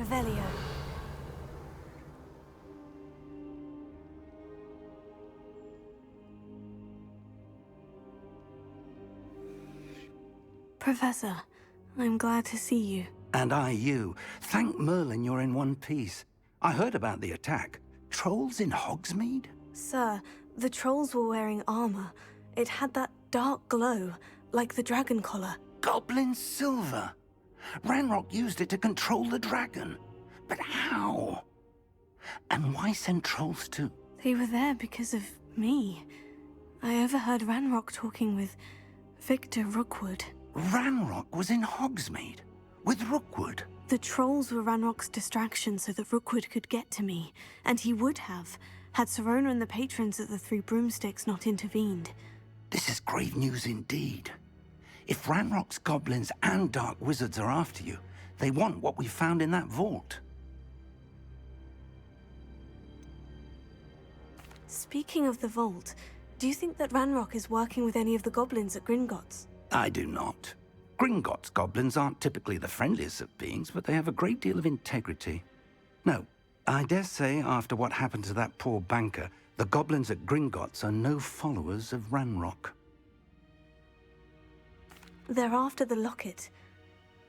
Revelio. Professor, I'm glad to see you. And I you. Thank Merlin you're in one piece. I heard about the attack. Trolls in Hogsmeade? Sir, the trolls were wearing armor. It had that dark glow, like the dragon collar. Goblin silver. Ranrock used it to control the dragon. But how? And why send trolls to... They were there because of me. I overheard Ranrock talking with Victor Rookwood. Ranrock was in Hogsmeade? With Rookwood? The trolls were Ranrock's distraction so that Rookwood could get to me, and he would have, had Serona and the patrons at the Three Broomsticks not intervened. This is grave news indeed. If Ranrock's goblins and dark wizards are after you, they want what we found in that vault. Speaking of the vault, do you think that Ranrock is working with any of the goblins at Gringotts? I do not. Gringotts goblins aren't typically the friendliest of beings, but they have a great deal of integrity. No, I dare say after what happened to that poor banker, the goblins at Gringotts are no followers of Ranrock. They're after the locket.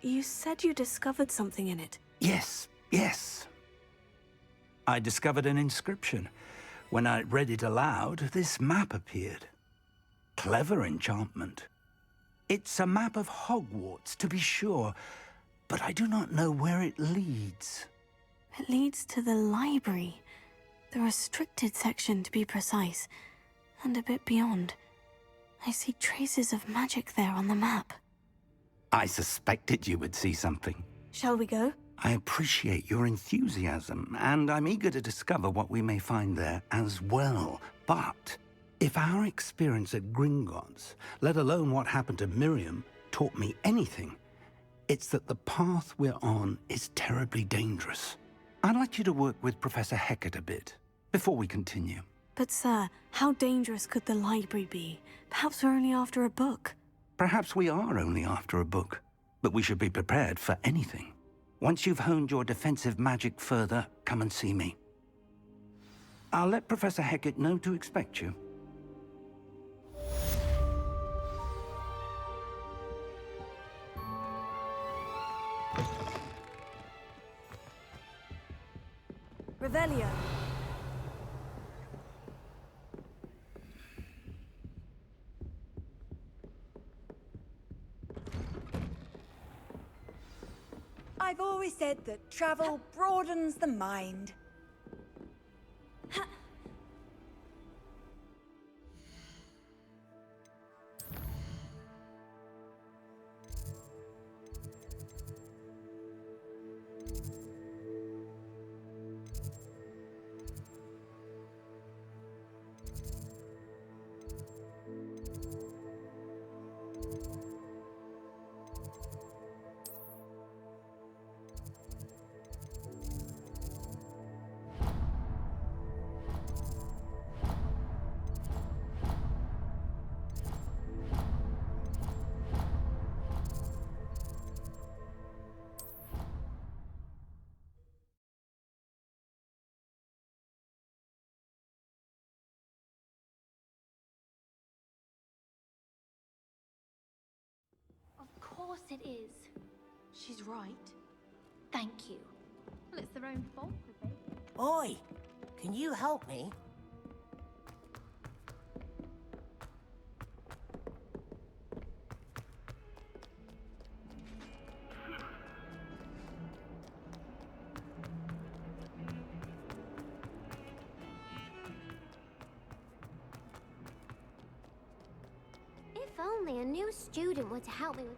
You said you discovered something in it. Yes. I discovered an inscription. When I read it aloud, this map appeared. Clever enchantment. It's a map of Hogwarts, to be sure, but I do not know where it leads. It leads to the library. The restricted section, to be precise, and a bit beyond. I see traces of magic there on the map. I suspected you would see something. Shall we go? I appreciate your enthusiasm, and I'm eager to discover what we may find there as well. But if our experience at Gringotts, let alone what happened to Miriam, taught me anything, it's that the path we're on is terribly dangerous. I'd like you to work with Professor Hecat a bit, before we continue. But sir, how dangerous could the library be? Perhaps we're only after a book. Perhaps we are only after a book, but we should be prepared for anything. Once you've honed your defensive magic further, come and see me. I'll let Professor Hecat know to expect you. Revelio. I've always said that travel broadens the mind. Of course it is. She's right. Thank you. Well, it's their own fault, I think. Oi! Can you help me? If only a new student were to help me with...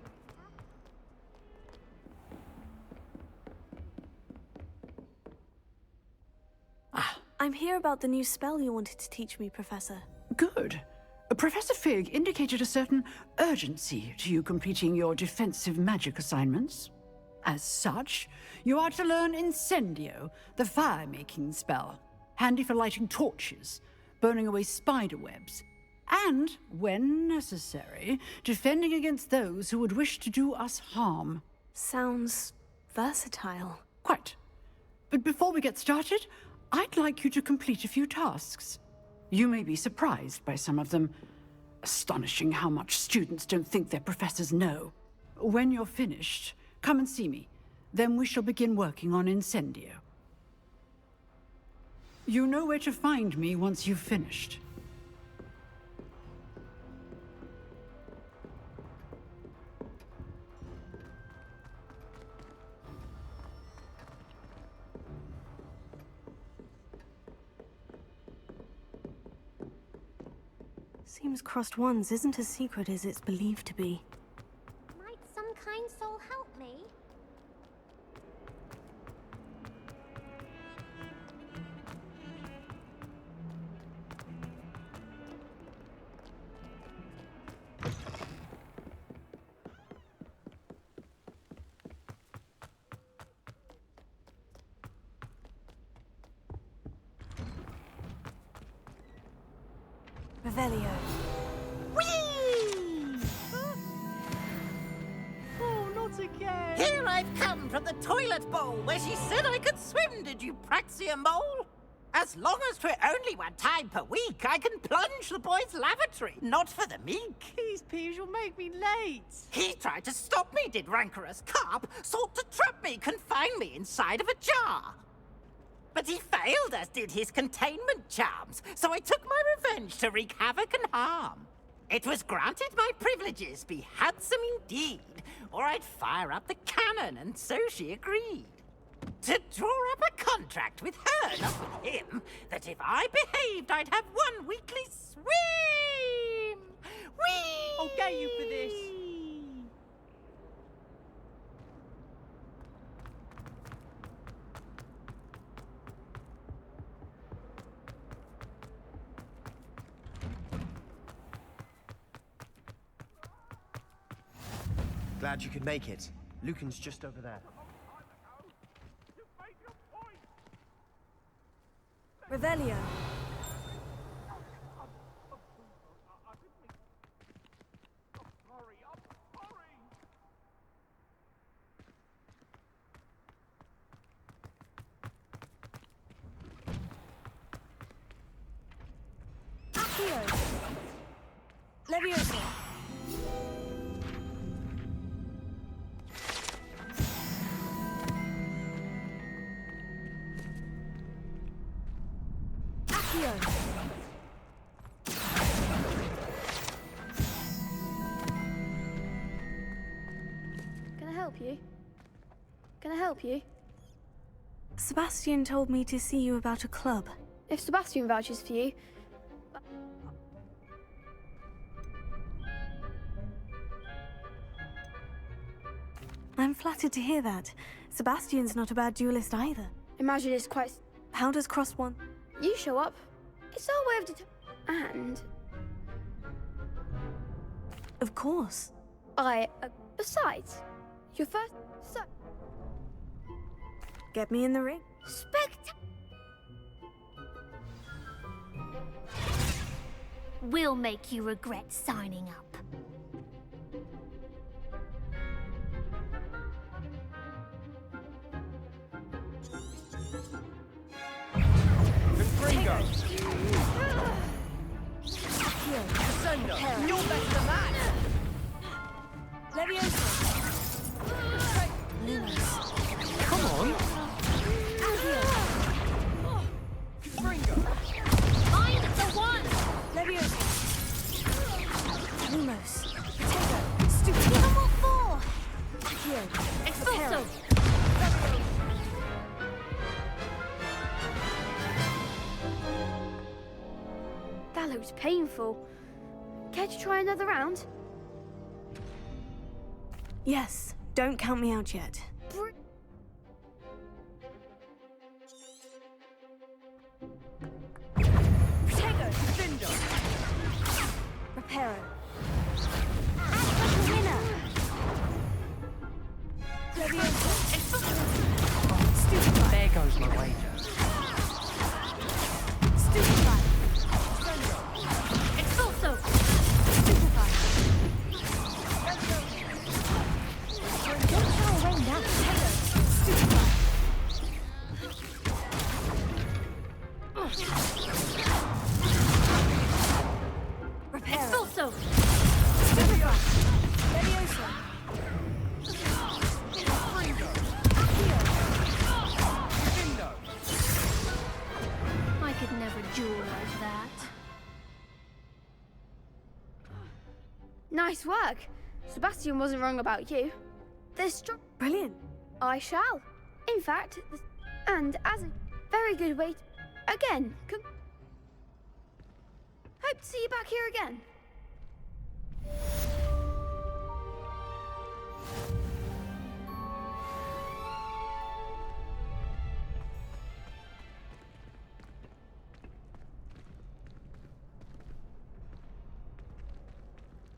I'm here about the new spell you wanted to teach me, Professor. Good. Professor Fig indicated a certain urgency to you completing your defensive magic assignments. As such, you are to learn Incendio, the fire-making spell, handy for lighting torches, burning away spider webs, and, when necessary, defending against those who would wish to do us harm. Sounds versatile. Quite. But before we get started, I'd like you to complete a few tasks. You may be surprised by some of them. Astonishing how much students don't think their professors know. When you're finished, come and see me. Then we shall begin working on Incendio. You know where to find me once you've finished. Seems Crossed Wands isn't as secret as it's believed to be. Might some kind soul help me? Revelio. Oh, not again! Here I've come from the toilet bowl where she said I could swim, did you praxia mole? As long as 'twere only one time per week, I can plunge the boy's lavatory, not for the meek. Please, Peeves, you'll make me late. He tried to stop me, did rancorous carp, sought to trap me, confine me inside of a jar. But he failed, as did his containment charms, so I took my revenge to wreak havoc and harm. It was granted my privileges be handsome indeed, or I'd fire up the cannon, and so she agreed. To draw up a contract with her, not with him, that if I behaved, I'd have one weekly swim! Whee! I'll get you for this. Glad you could make it. Lucan's just over there. Revelio. Accio. Leviosa. Can I help you? Can I help you? Sebastian told me to see you about a club. If Sebastian vouches for you, I'm flattered to hear that. Sebastian's not a bad duelist either. imagine it's quite... How does Crossed Wands? You show up. It's our way of and Of course. besides, your first... So... Get me in the ring. We'll make you regret signing up. You're better than that! Leviosa. Come on! I'm the one! Leviosa. Lumos. Level 4! Accio. Expulso! That looks painful. Care to try another round? Yes. Don't count me out yet. Protego. Cinder. Reparo. Winner! Leviosa. There goes my wager. Stupefy. Expulso! Don't throw away now. Potato. Also, I could never duel like that. Nice work. Sebastian wasn't wrong about you. There's Brilliant. I shall. In fact, and as a very good way to, again, hope to see you back here again.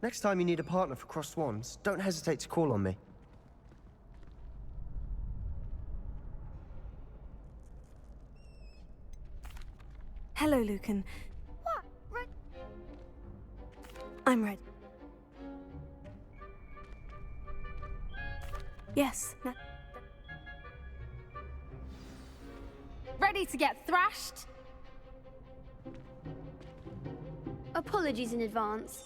Next time you need a partner for Crossed Wands, don't hesitate to call on me. Hello, Lucan. What? Right. I'm ready. Yes. Ready to get thrashed? Apologies in advance.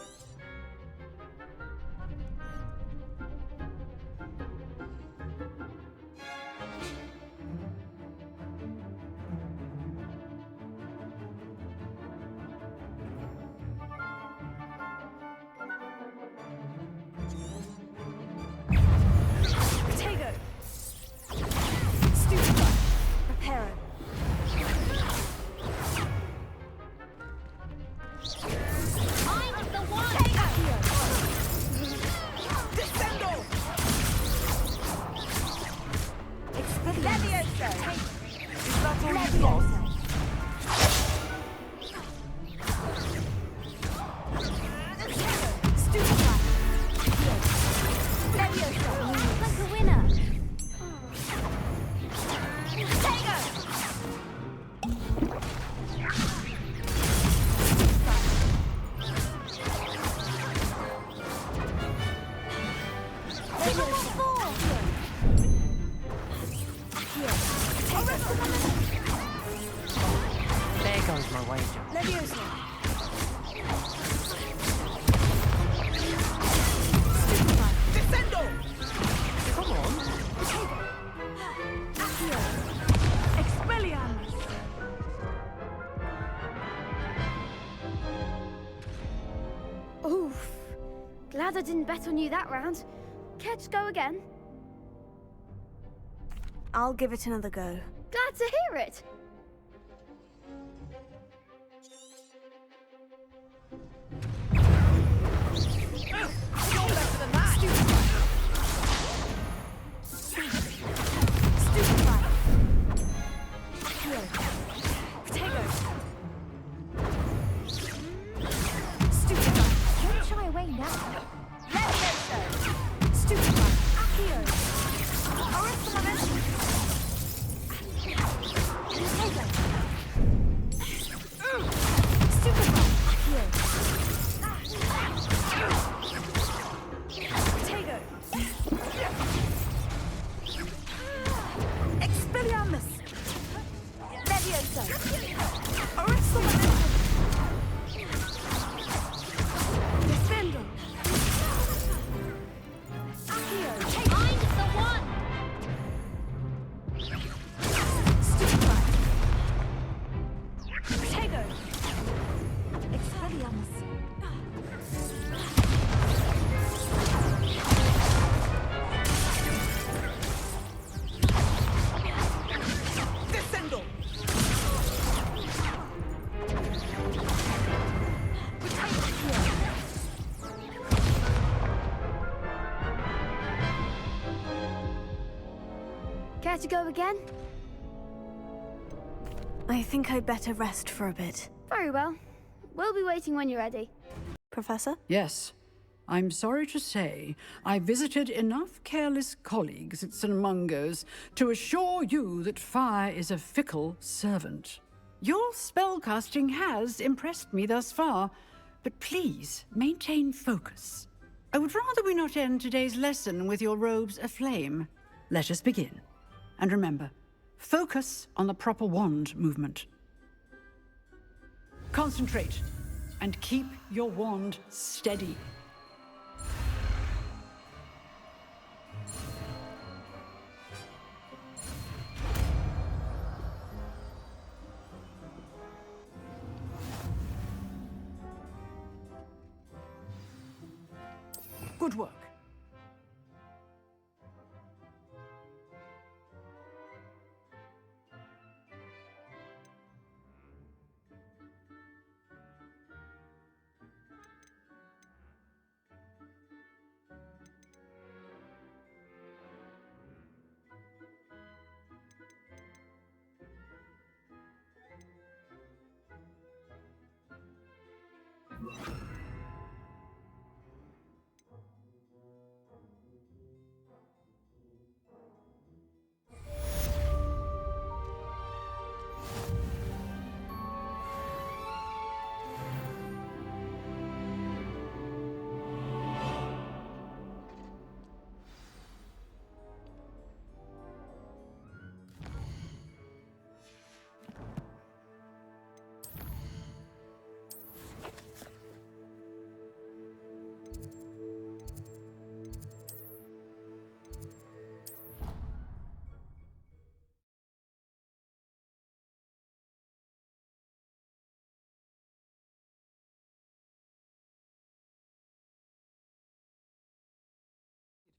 There goes my wager. Come on. Oof. Glad I didn't bet on you that round. Care to go again? I'll give it another go. Glad to hear it. Don't shy away now. Care to go again? I think I'd better rest for a bit. Very well. We'll be waiting when you're ready. Professor? Yes. I'm sorry to say, I visited enough careless colleagues at St. Mungo's to assure you that fire is a fickle servant. Your spellcasting has impressed me thus far, but please maintain focus. I would rather we not end today's lesson with your robes aflame. Let us begin. And remember, focus on the proper wand movement. Concentrate. And keep your wand steady. Good work.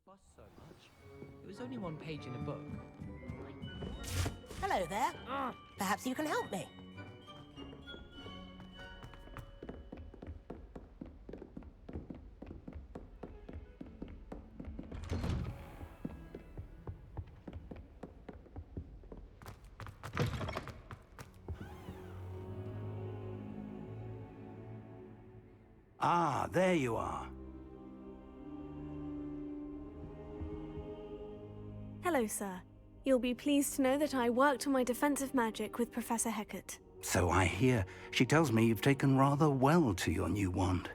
Fuss so much. It was only one page in a book. Hello there. Perhaps you can help me. Ah, there you are. Hello, sir. You'll be pleased to know that I worked on my defensive magic with Professor Hecat. So I hear. She tells me you've taken rather well to your new wand.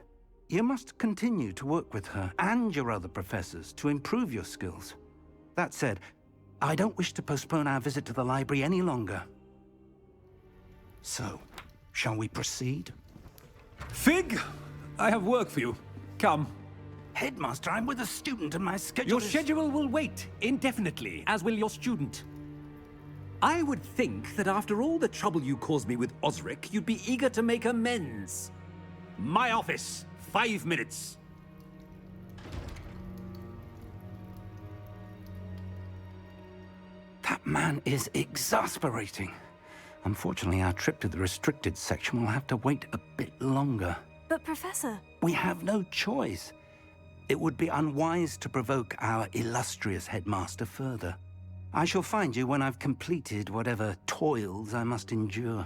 You must continue to work with her and your other professors to improve your skills. That said, I don't wish to postpone our visit to the library any longer. So, shall we proceed? Fig, I have work for you. Come. Headmaster, I'm with a student and my schedule Your is... schedule will wait indefinitely, as will your student. I would think that after all the trouble you caused me with Osric, you'd be eager to make amends. My office, 5 minutes. That man is exasperating. Unfortunately, our trip to the restricted section will have to wait a bit longer. But, Professor... We have no choice. It would be unwise to provoke our illustrious headmaster further. I shall find you when I've completed whatever toils I must endure.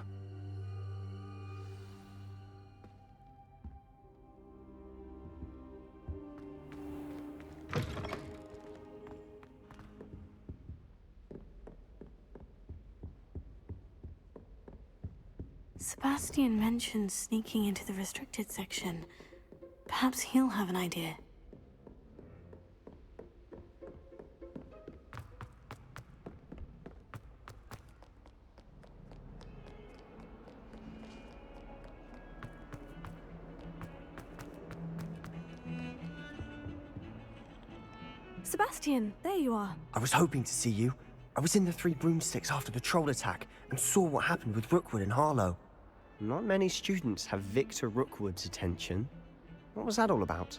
Sebastian mentioned sneaking into the restricted section. Perhaps he'll have an idea. Sebastian, there you are. I was hoping to see you. I was in the Three Broomsticks after the troll attack and saw what happened with Rookwood and Harlow. Not many students have Victor Rookwood's attention. What was that all about?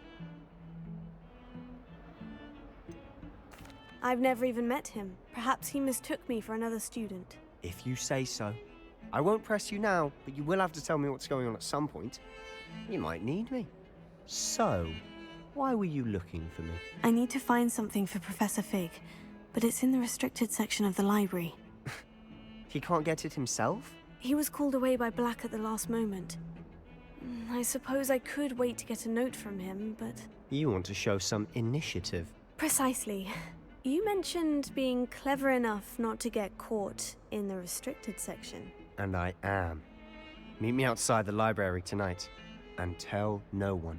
I've never even met him. Perhaps he mistook me for another student. If you say so. I won't press you now, but you will have to tell me what's going on at some point. You might need me. So, why were you looking for me? I need to find something for Professor Fig, but it's in the restricted section of the library. He can't get it himself? He was called away by Black at the last moment. I suppose I could wait to get a note from him, but... You want to show some initiative. Precisely. You mentioned being clever enough not to get caught in the restricted section. And I am. Meet me outside the library tonight, and tell no one.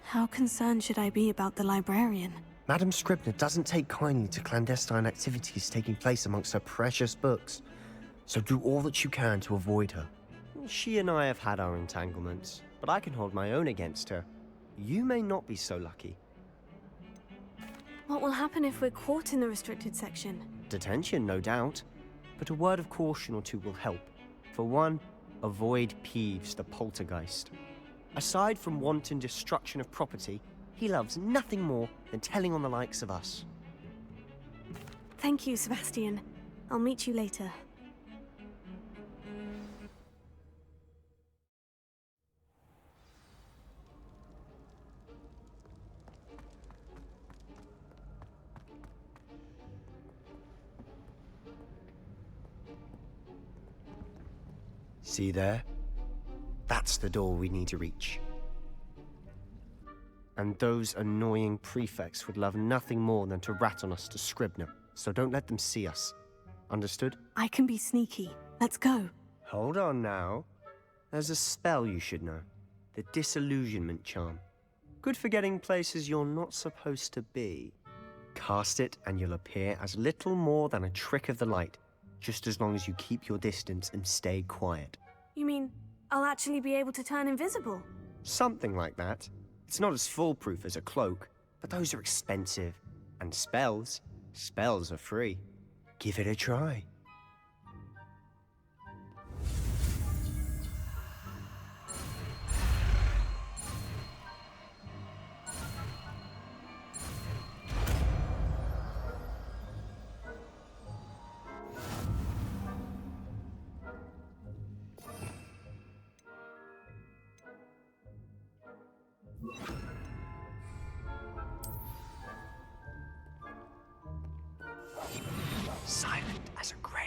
How concerned should I be about the librarian? Madame Scribner doesn't take kindly to clandestine activities taking place amongst her precious books. So do all that you can to avoid her. She and I have had our entanglements, but I can hold my own against her. You may not be so lucky. What will happen if we're caught in the restricted section? Detention, no doubt. But a word of caution or two will help. For one, avoid Peeves, the poltergeist. Aside from wanton destruction of property, he loves nothing more than telling on the likes of us. Thank you, Sebastian. I'll meet you later. See there? That's the door we need to reach. And those annoying prefects would love nothing more than to rat on us to Scribner, so don't let them see us. Understood? I can be sneaky. Let's go. Hold on now. There's a spell you should know. The Disillusionment Charm. Good for getting places you're not supposed to be. Cast it and you'll appear as little more than a trick of the light, just as long as you keep your distance and stay quiet. You mean I'll actually be able to turn invisible? Something like that. It's not as foolproof as a cloak, but those are expensive. And spells are free. Give it a try. Silent as a grave.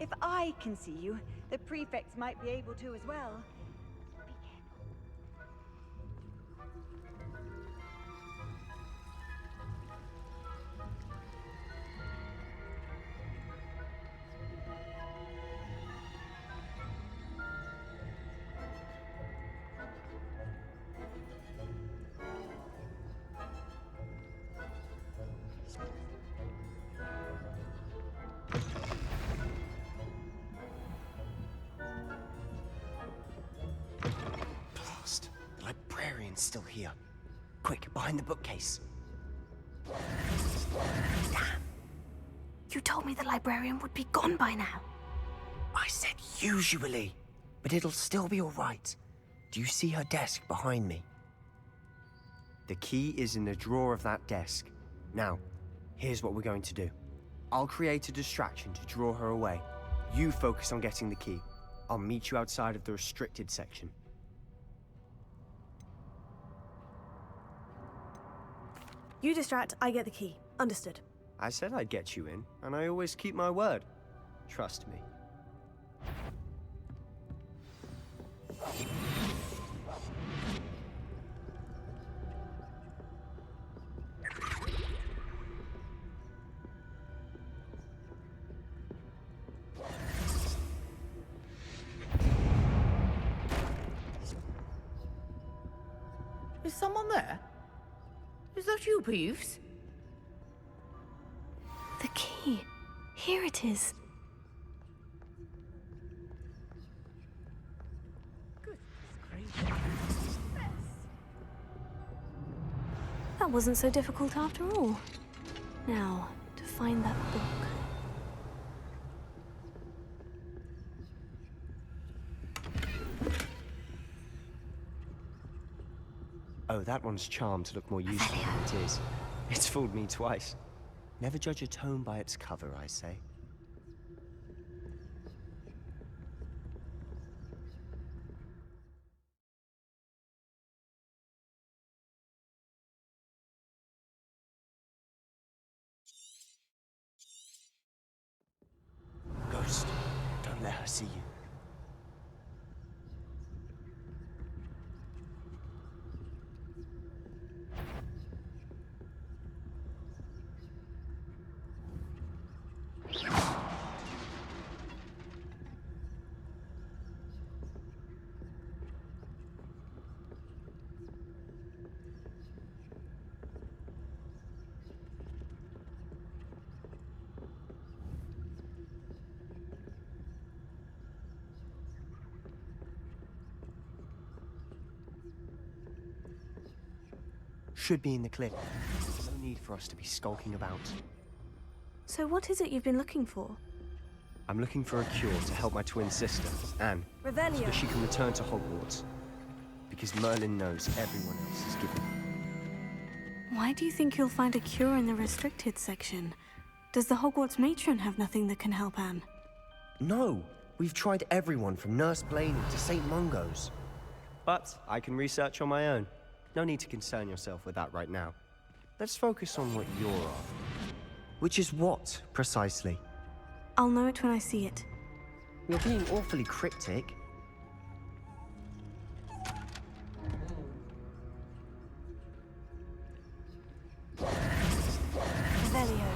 If I can see you, the prefects might be able to as well. Be careful. The librarian's still here. Quick, behind the bookcase. Damn. You told me the librarian would be gone by now. I said usually, but it'll still be all right. Do you see her desk behind me? The key is in the drawer of that desk. Now, here's what we're going to do. I'll create a distraction to draw her away. You focus on getting the key. I'll meet you outside of the restricted section. You distract, I get the key. Understood. I said I'd get you in, and I always keep my word. Trust me. Is someone there? Is that you, Peeves? The key. Here it is. That wasn't so difficult after all. Now, to find that book. Oh, that one's charmed to look more useful than it is. It's fooled me twice. Never judge a tome by its cover, I say. Ghost, don't let her see you. should be in the clear. There's no need for us to be skulking about. So what is it you've been looking for? I'm looking for a cure to help my twin sister, Anne, so Revelio. that she can return to Hogwarts. Because Merlin knows everyone else is given. Why do you think you'll find a cure in the restricted section? Does the Hogwarts matron have nothing that can help Anne? No! We've tried everyone from Nurse Blaney to St. Mungo's. But I can research on my own. No need to concern yourself with that right now. Let's focus on what you're after. Which is what, precisely? I'll know it when I see it. You're being awfully cryptic. Revelio.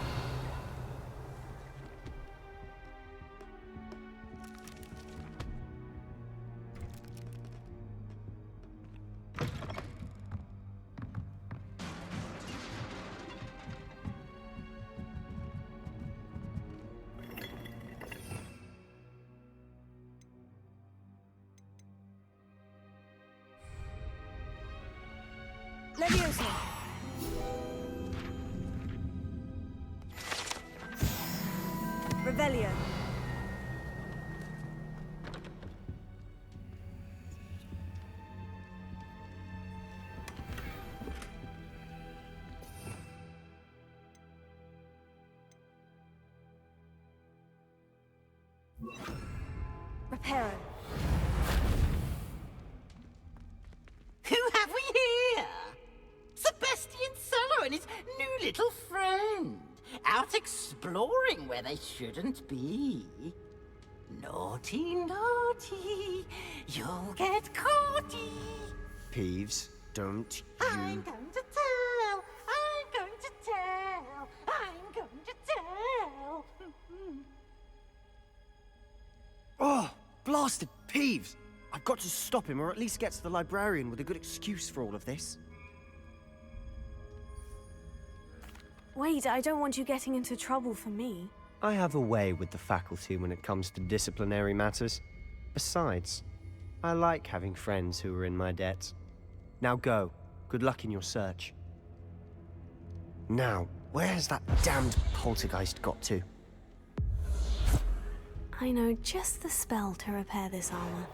Leviosa. Revelio. Reparo. Who have we here? Sebastian Sallow and his new little friend. Out exploring where they shouldn't be. Naughty, naughty. You'll get caughty. Peeves, don't I'm you... going to tell. I'm going to tell. I'm going to tell. Oh, blasted Peeves! I've got to stop him, or at least get to the librarian with a good excuse for all of this. Wait, I don't want you getting into trouble for me. I have a way with the faculty when it comes to disciplinary matters. Besides, I like having friends who are in my debt. Now go. Good luck in your search. Now, where has that damned poltergeist got to? I know just the spell to repair this armor.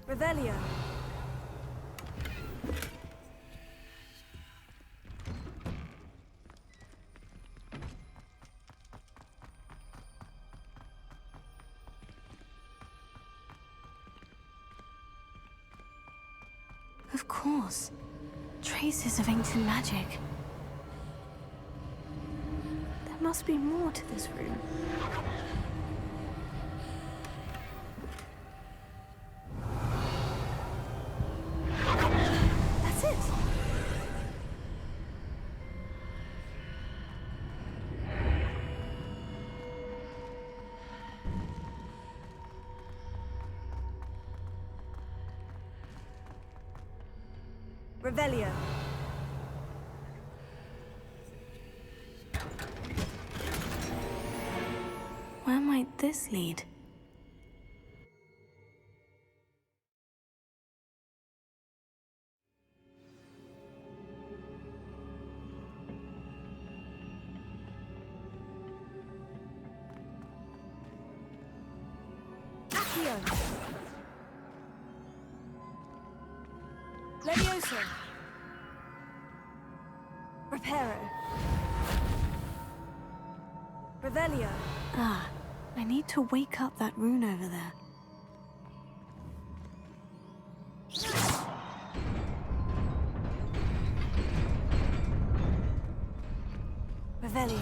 Revelio. Of course. Traces of ancient magic. There must be more to this room. That's it. Revelio. Where might this lead? Accio. Leviosa. Reparo. Revelio. Ah, I need to wake up that rune over there. Revelio.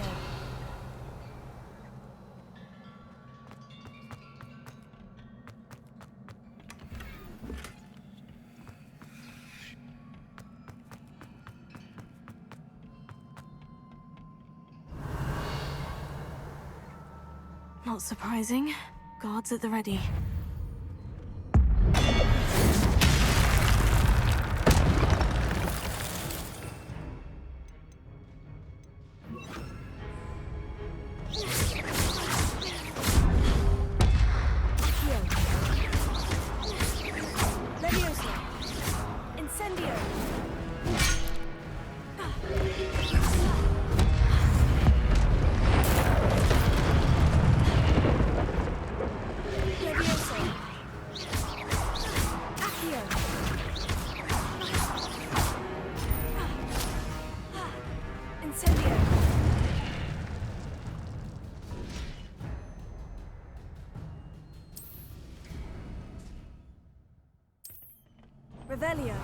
Not surprising. Guards at the ready. Incendio. Revelio.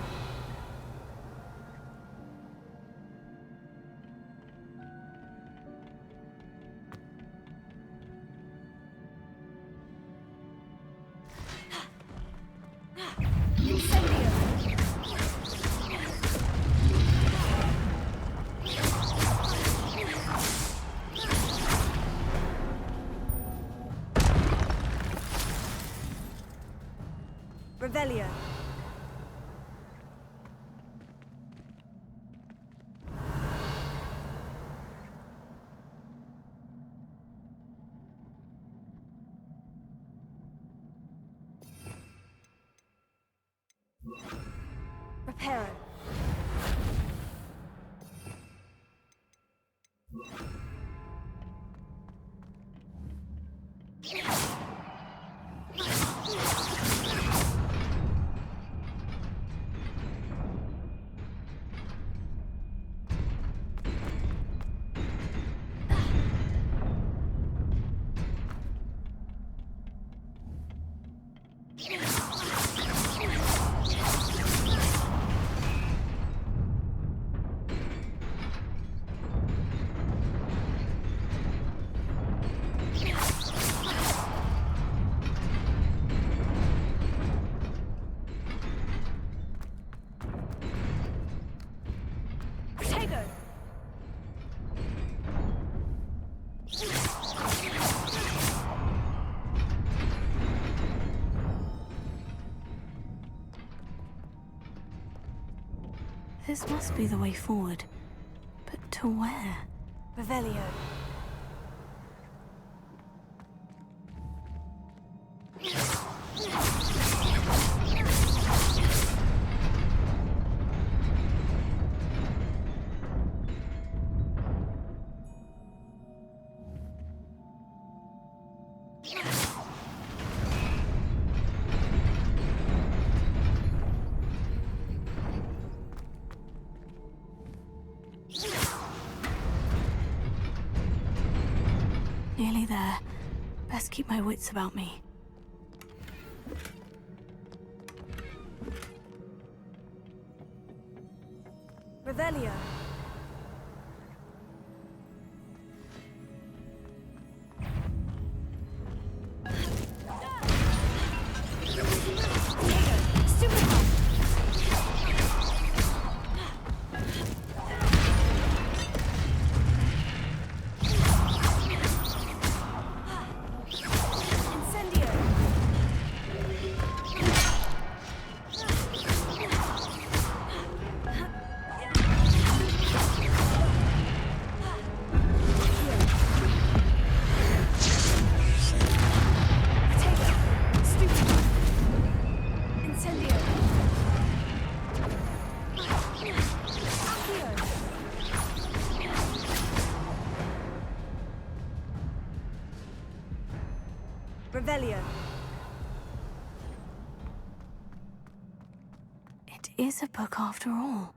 Revelio. Reparo. This must be the way forward. But to where? Revelio. Nearly there. Best keep my wits about me. Revelio. Revelio. It is a book after all.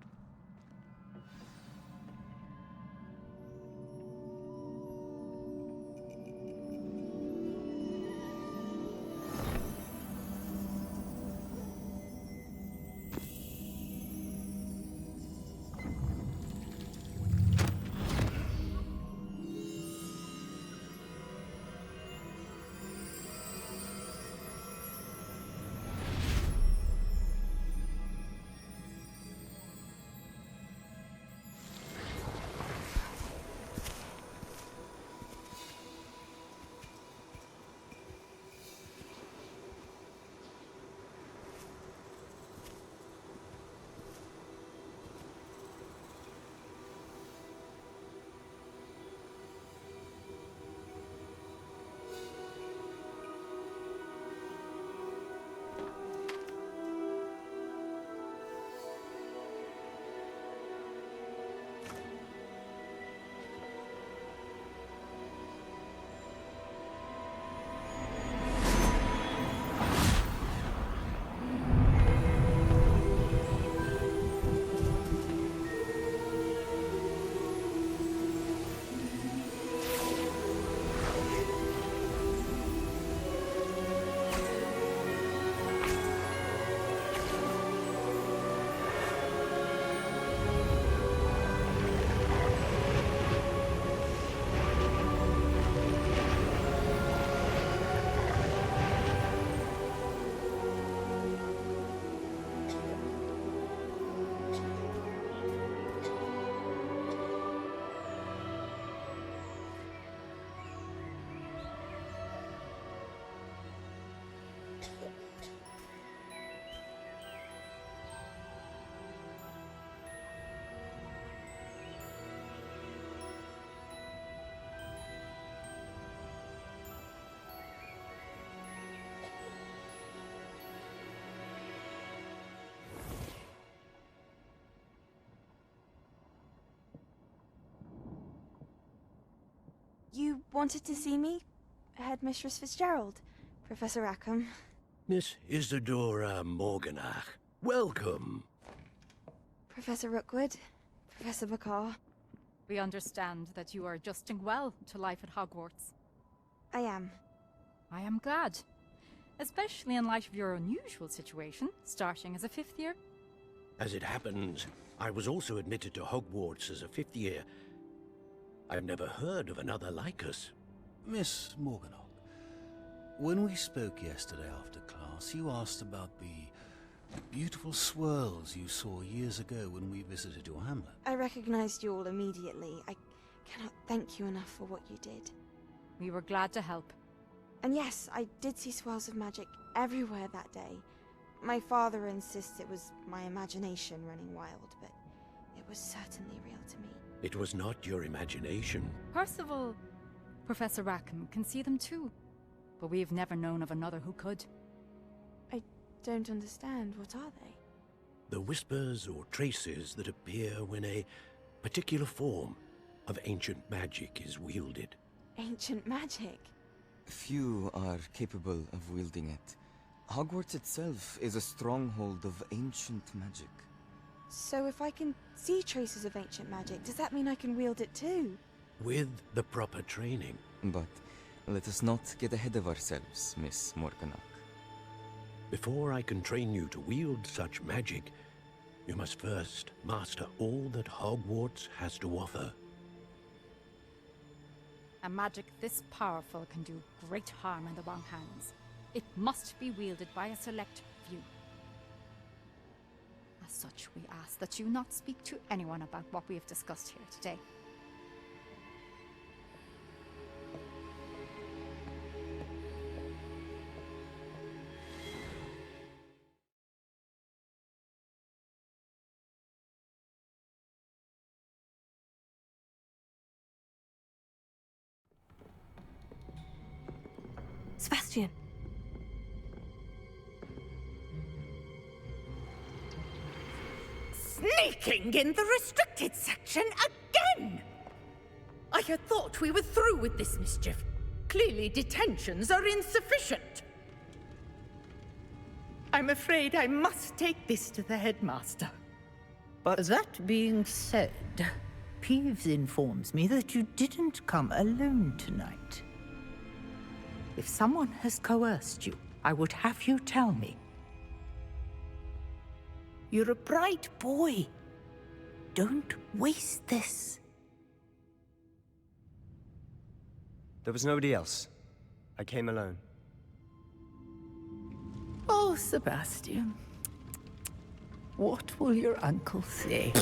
wanted to see me? Headmistress Fitzgerald, Professor Rackham. Miss Isadora Morganach, welcome. Professor Rookwood, Professor Bakar. We understand that you are adjusting well to life at Hogwarts. I am. I am glad. Especially in light of your unusual situation, starting as a 5th year. As it happens, I was also admitted to Hogwarts as a 5th year. I've never heard of another like us. Miss Morganach, when we spoke yesterday after class, you asked about the beautiful swirls you saw years ago when we visited your hamlet. I recognized you all immediately. I cannot thank you enough for what you did. We were glad to help. And yes, I did see swirls of magic everywhere that day. My father insists it was my imagination running wild, but it was certainly real to me. It was not your imagination. Percival, Professor Rackham can see them too. But we've never known of another who could. I don't understand. What are they? The whispers or traces that appear when a particular form of ancient magic is wielded. Ancient magic? Few are capable of wielding it. Hogwarts itself is a stronghold of ancient magic. So if I can see traces of ancient magic, does that mean I can wield it too? With the proper training. But let us not get ahead of ourselves, Miss Morganach. Before I can train you to wield such magic, you must first master all that Hogwarts has to offer. A magic this powerful can do great harm in the wrong hands. It must be wielded by a select few. As such, we ask that you not speak to anyone about what we have discussed here today. Sebastian. Sneaking in the restricted section again! I had thought we were through with this mischief. Clearly detentions are insufficient. I'm afraid I must take this to the headmaster. But that being said, Peeves informs me that you didn't come alone tonight. If someone has coerced you, I would have you tell me. You're a bright boy. Don't waste this. there was nobody else. I came alone. Oh, Sebastian. What will your uncle say?